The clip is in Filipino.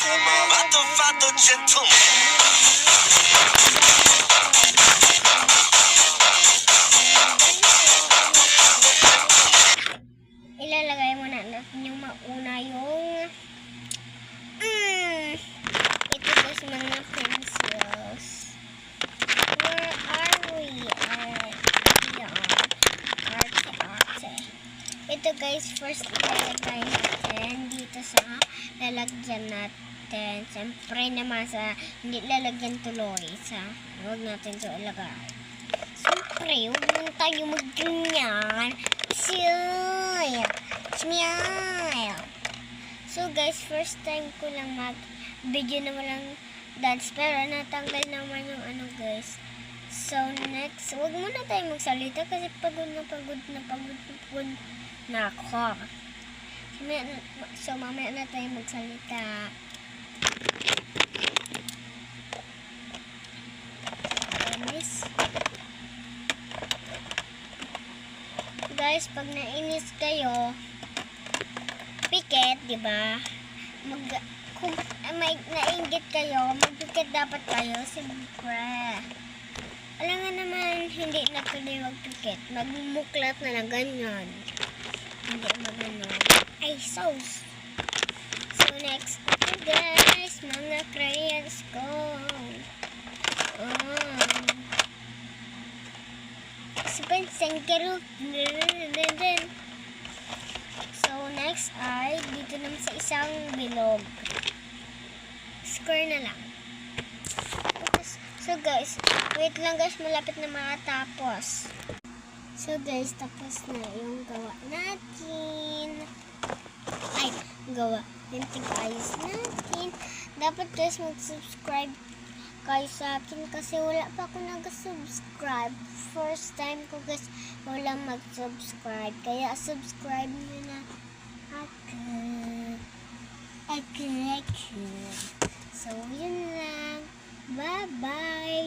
Fatto gentleman. Ilalagay mo na natin yung mauna yung ito guys, mga pencils. Where are we? Yan. Arte. Ito guys, first ilalagay natin dito sa lalagyan natin. Siyempre naman sa hindi lalagyan tuloy sa huwag natin ito ilagay. Siyempre, huwag naman tayo mag-ganyan. Smile. So guys, first time ko lang mag-video na walang dance. Pero natanggal naman yung ano guys. So next, huwag muna tayo magsalita kasi pagod na ako. So mamaya na tayo magsalita. Guys, pag nainis kayo, pikit, di ba? Kung may nainggit kayo, magpikit dapat kayo, siyempre. Alam nga naman, hindi na pwede magpikit. Magmuklat na ganyan. Hindi magano. Ay, sauce. So, next, guys, mga crayons ko. So, next ay dito naman sa isang bilog. Square na lang. So, guys, wait lang guys, malapit na matapos. So, guys, tapos na yung gawa natin. Ay, gawa. Yung tig-ayos natin. Dapat guys, mag-subscribe kayo sa akin kasi wala pa ako nag-subscribe. First time ko guys, wala mag-subscribe. Kaya subscribe nyo na ako. So, yun lang. Bye-bye.